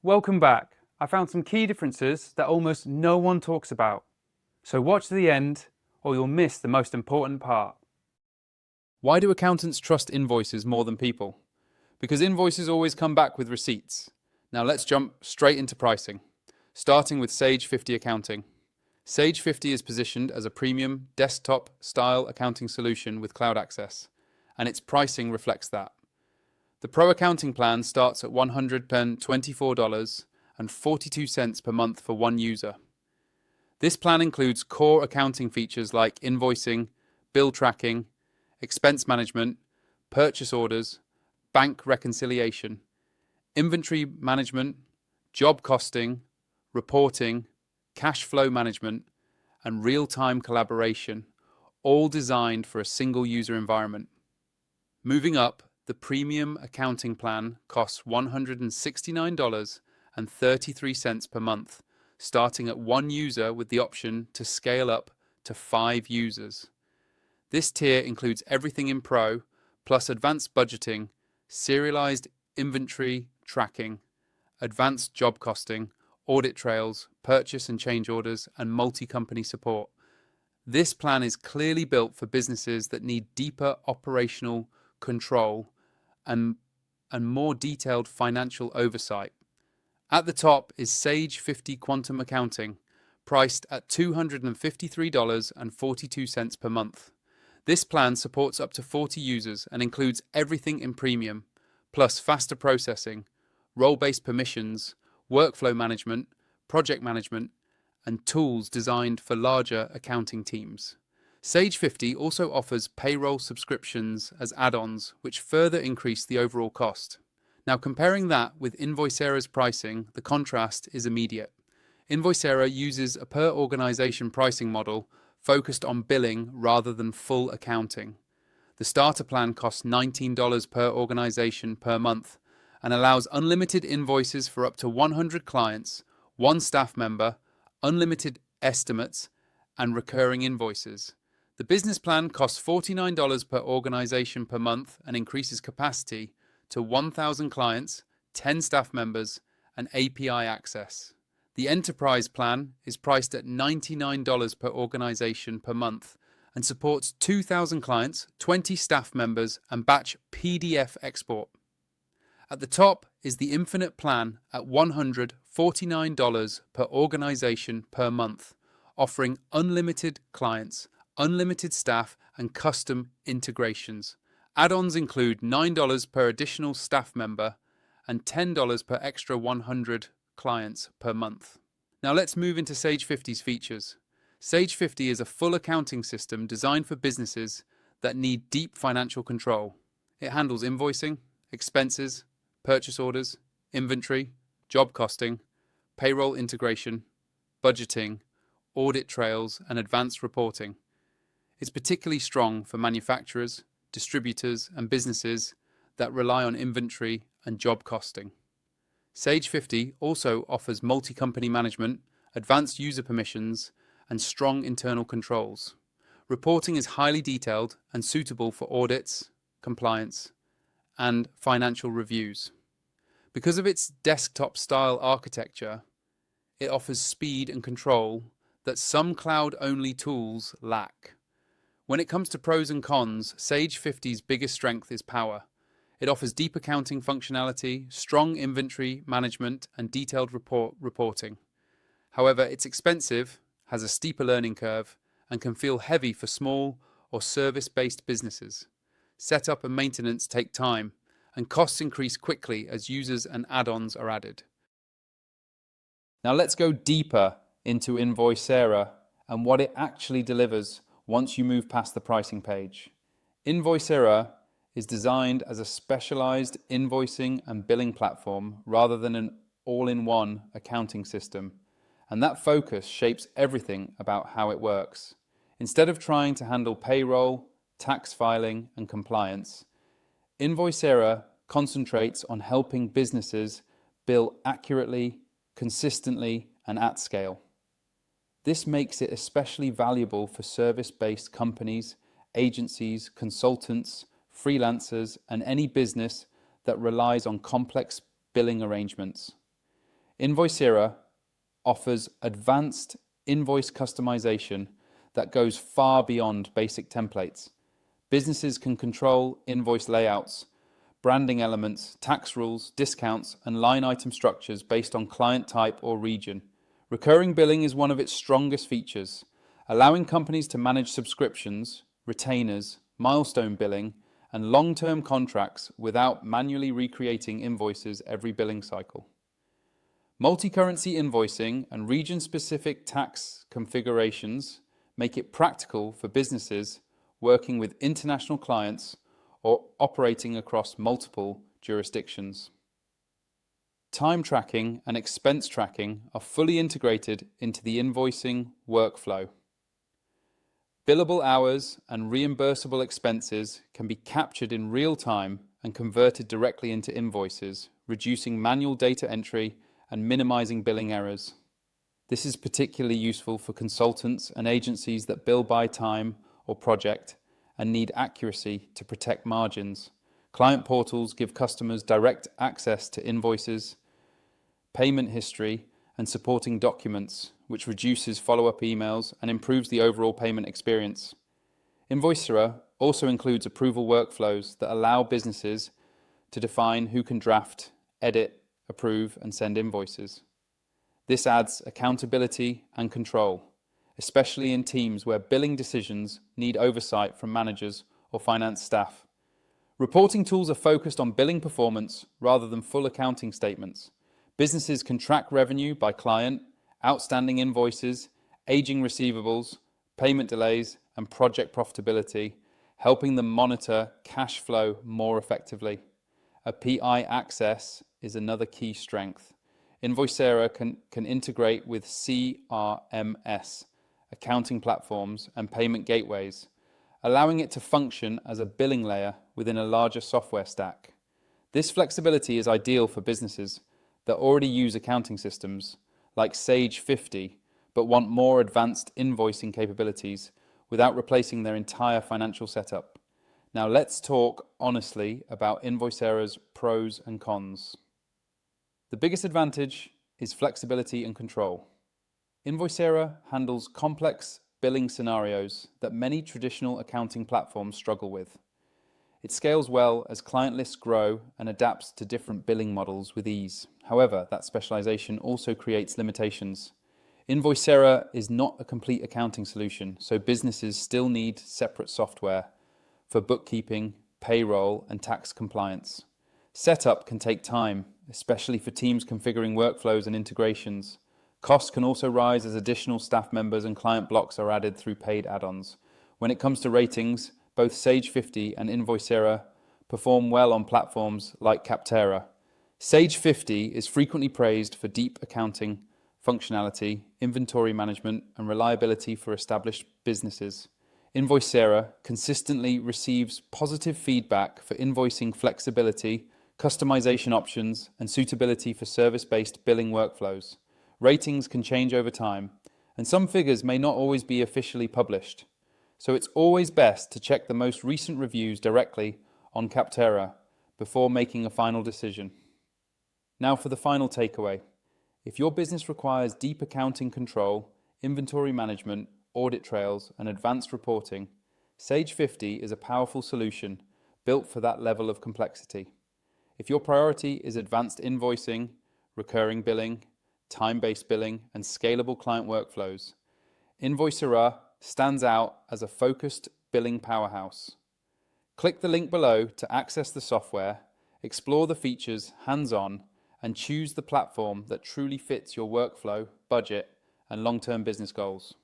Welcome back. I found some key differences that almost no one talks about. So watch to the end or you'll miss the most important part. Why do accountants trust invoices more than people? Because invoices always come back with receipts. Now let's jump straight into pricing, starting with Sage 50 Accounting. Sage 50 is positioned as a premium desktop-style accounting solution with cloud access, and its pricing reflects that. The Pro Accounting plan starts at $124.42 per month for one user. This plan includes core accounting features like invoicing, bill tracking, expense management, purchase orders, bank reconciliation, inventory management, job costing, reporting, cash flow management, and real-time collaboration, all designed for a single user environment. Moving up, the premium accounting plan costs $169.33 per month, starting at one user with the option to scale up to 5 users. This tier includes everything in Pro, plus advanced budgeting, serialized inventory tracking, advanced job costing, audit trails, purchase and change orders, and multi-company support. This plan is clearly built for businesses that need deeper operational control and more detailed financial oversight. At the top is Sage 50 Quantum Accounting, priced at $253.42 per month. This plan supports up to 40 users and includes everything in premium, plus faster processing, role-based permissions, workflow management, project management, and tools designed for larger accounting teams. Sage 50 also offers payroll subscriptions as add-ons, which further increase the overall cost. Now, comparing that with Invoicera's pricing, the contrast is immediate. Invoicera uses a per-organization pricing model focused on billing rather than full accounting. The starter plan costs $19 per organization per month and allows unlimited invoices for up to 100 clients, one staff member, unlimited estimates, and recurring invoices. The business plan costs $49 per organization per month and increases capacity to 1,000 clients, 10 staff members, and API access. The enterprise plan is priced at $99 per organization per month and supports 2,000 clients, 20 staff members, and batch PDF export. At the top is the Infinite plan at $149 per organization per month, offering unlimited clients, unlimited staff, and custom integrations. Add-ons include $9 per additional staff member and $10 per extra 100 clients per month. Now let's move into Sage 50's features. Sage 50 is a full accounting system designed for businesses that need deep financial control. It handles invoicing, expenses, purchase orders, inventory, job costing, payroll integration, budgeting, audit trails, and advanced reporting. It's particularly strong for manufacturers, distributors, and businesses that rely on inventory and job costing. Sage 50 also offers multi-company management, advanced user permissions, and strong internal controls. Reporting is highly detailed and suitable for audits, compliance, and financial reviews. Because of its desktop-style architecture, it offers speed and control that some cloud-only tools lack. When it comes to pros and cons, Sage 50's biggest strength is power. It offers deep accounting functionality, strong inventory management, and detailed reporting. However, it's expensive, has a steeper learning curve, and can feel heavy for small or service-based businesses. Setup and maintenance take time, and costs increase quickly as users and add-ons are added. Now let's go deeper into Invoicera and what it actually delivers once you move past the pricing page. Invoicera is designed as a specialized invoicing and billing platform rather than an all-in-one accounting system, and that focus shapes everything about how it works. Instead of trying to handle payroll, tax filing, and compliance, Invoicera concentrates on helping businesses bill accurately, consistently, and at scale. This makes it especially valuable for service-based companies, agencies, consultants, freelancers, and any business that relies on complex billing arrangements. Invoicera offers advanced invoice customization that goes far beyond basic templates. Businesses can control invoice layouts, branding elements, tax rules, discounts, and line item structures based on client type or region. Recurring billing is one of its strongest features, allowing companies to manage subscriptions, retainers, milestone billing, and long-term contracts without manually recreating invoices every billing cycle. Multi-currency invoicing and region-specific tax configurations make it practical for businesses working with international clients or operating across multiple jurisdictions. Time tracking and expense tracking are fully integrated into the invoicing workflow. Billable hours and reimbursable expenses can be captured in real time and converted directly into invoices, reducing manual data entry and minimizing billing errors. This is particularly useful for consultants and agencies that bill by time or project and need accuracy to protect margins. Client portals give customers direct access to invoices, payment history, and supporting documents, which reduces follow-up emails and improves the overall payment experience. Invoicera also includes approval workflows that allow businesses to define who can draft, edit, approve, and send invoices. This adds accountability and control, especially in teams where billing decisions need oversight from managers or finance staff. Reporting tools are focused on billing performance rather than full accounting statements. Businesses can track revenue by client, outstanding invoices, aging receivables, payment delays, and project profitability, helping them monitor cash flow more effectively. API access is another key strength. Invoicera can integrate with CRMS, accounting platforms, and payment gateways, allowing it to function as a billing layer within a larger software stack. This flexibility is ideal for businesses that already use accounting systems like Sage 50, but want more advanced invoicing capabilities without replacing their entire financial setup. Now let's talk honestly about Invoicera's pros and cons. The biggest advantage is flexibility and control. Invoicera handles complex billing scenarios that many traditional accounting platforms struggle with. It scales well as client lists grow and adapts to different billing models with ease. However, that specialization also creates limitations. Invoicera is not a complete accounting solution, so businesses still need separate software for bookkeeping, payroll, and tax compliance. Setup can take time, especially for teams configuring workflows and integrations. Costs can also rise as additional staff members and client blocks are added through paid add-ons. When it comes to ratings, both Sage 50 and Invoicera perform well on platforms like Capterra. Sage 50 is frequently praised for deep accounting functionality, inventory management, and reliability for established businesses. Invoicera consistently receives positive feedback for invoicing flexibility, customization options, and suitability for service-based billing workflows. Ratings can change over time, and some figures may not always be officially published. So it's always best to check the most recent reviews directly on Capterra before making a final decision. Now for the final takeaway. If your business requires deep accounting control, inventory management, audit trails, and advanced reporting, Sage 50 is a powerful solution built for that level of complexity. If your priority is advanced invoicing, recurring billing, time-based billing, and scalable client workflows, Invoicera stands out as a focused billing powerhouse. Click the link below to access the software, explore the features hands-on, and choose the platform that truly fits your workflow, budget, and long-term business goals.